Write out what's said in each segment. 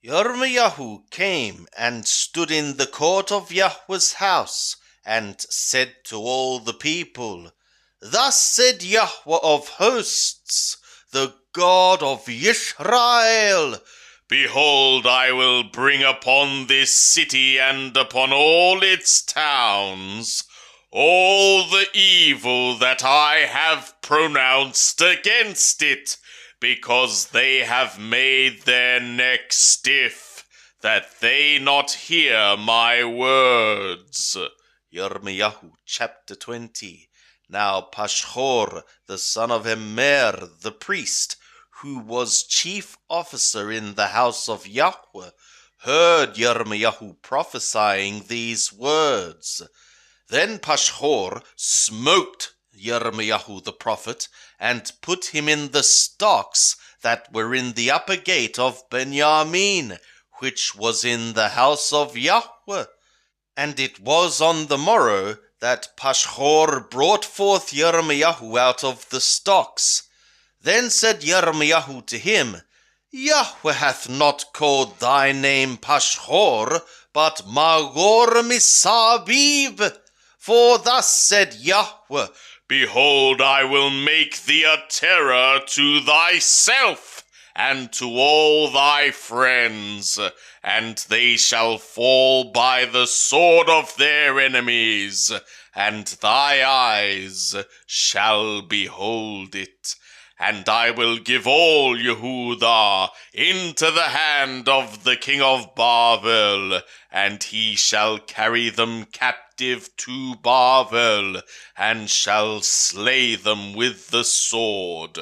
Yirmiyahu came and stood in the court of Yahweh's house, and said to all the people, Thus said Yahweh of hosts, the God of Israel, Behold, I will bring upon this city and upon all its towns all the evil that I have pronounced against it, because they have made their neck stiff, that they not hear my words. Yirmiyahu chapter 20. Now Pashhur, the son of Immer, the priest, who was chief officer in the house of Yahweh, heard Yirmiyahu prophesying these words. Then Pashhur smote Yirmiyahu the prophet, and put him in the stocks that were in the upper gate of Benjamin, which was in the house of Yahweh. And it was on the morrow that Pashhur brought forth Yirmiyahu out of the stocks. Then said Yirmiyahu to him, Yahweh hath not called thy name Pashhur, but Magor Misabib. For thus said Yahweh, Behold, I will make thee a terror to thyself, and to all thy friends, and they shall fall by the sword of their enemies, and thy eyes shall behold it. And I will give all Yehudah into the hand of the king of Babel, and he shall carry them captive to Babel, and shall slay them with the sword.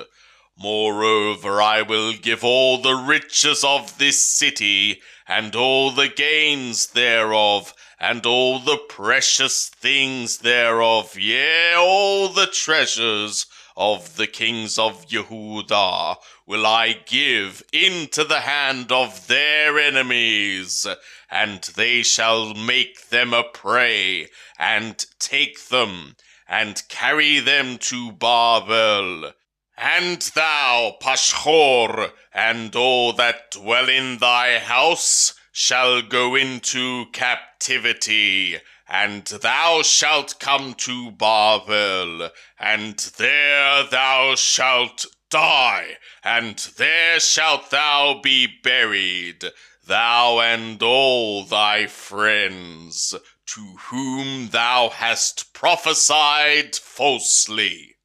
Moreover, I will give all the riches of this city, and all the gains thereof, and all the precious things thereof, yea, all the treasures of the kings of Yehudah will I give into the hand of their enemies, and they shall make them a prey, and take them, and carry them to Babel. And thou, Pashhur, and all that dwell in thy house, shall go into captivity, and thou shalt come to Babel, and there thou shalt die, and there shalt thou be buried, thou and all thy friends, to whom thou hast prophesied falsely.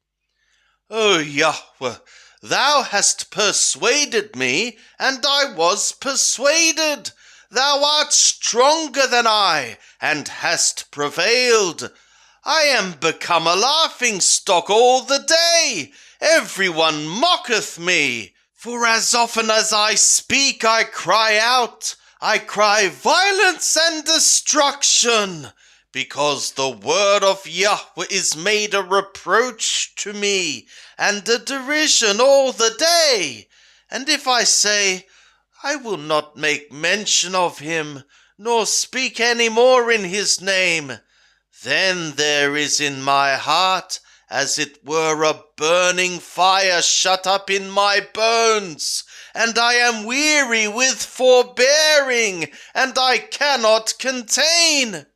O Yahweh, thou hast persuaded me, and I was persuaded. Thou art stronger than I, and hast prevailed. I am become a laughing-stock all the day. Everyone mocketh me. For as often as I speak, I cry out. I cry violence and destruction, because the word of Yahweh is made a reproach to me, and a derision all the day. And if I say, I will not make mention of him, nor speak any more in his name, then there is in my heart as it were a burning fire shut up in my bones, and I am weary with forbearing, and I cannot contain.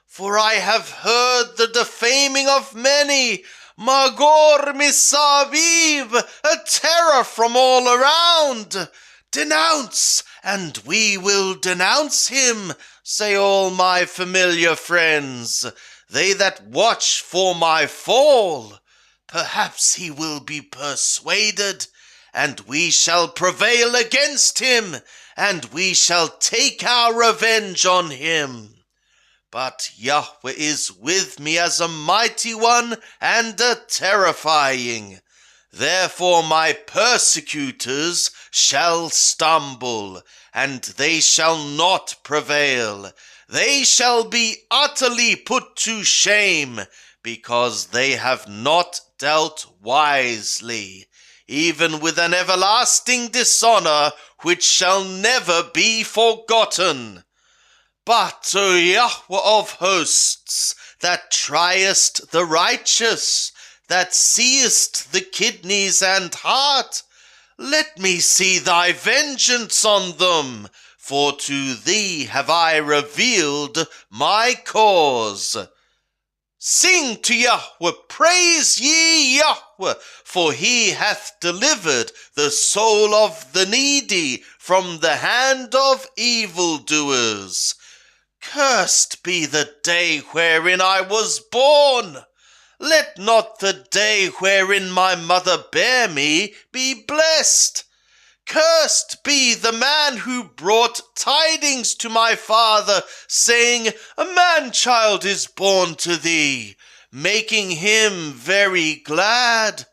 For I have heard the defaming of many, Magor Misabib, a terror from all around. Denounce, and we will denounce him, say all my familiar friends, they that watch for my fall. Perhaps he will be persuaded, and we shall prevail against him, and we shall take our revenge on him. But Yahweh is with me as a mighty one and a terrifying. Therefore my persecutors shall stumble, and they shall not prevail. They shall be utterly put to shame, because they have not dealt wisely, even with an everlasting dishonor which shall never be forgotten. But, O Yahweh of hosts, that triest the righteous, that seest the kidneys and heart, let me see thy vengeance on them, for to thee have I revealed my cause. Sing to Yahweh, praise ye Yahweh, for he hath delivered the soul of the needy from the hand of evildoers. Cursed be the day wherein I was born. Let not the day wherein my mother bare me be blessed. Cursed be the man who brought tidings to my father, saying, A man-child is born to thee, making him very glad.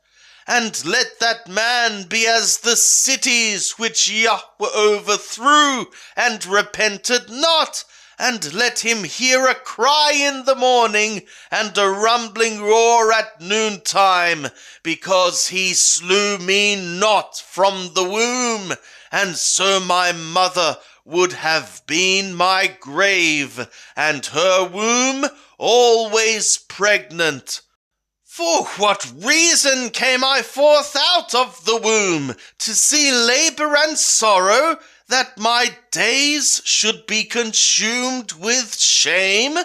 And let that man be as the cities which Yahweh overthrew, and repented not. And let him hear a cry in the morning, and a rumbling roar at noontime, because he slew me not from the womb, and so my mother would have been my grave, and her womb always pregnant. For what reason came I forth out of the womb, to see labor and sorrow, that my days should be consumed with shame?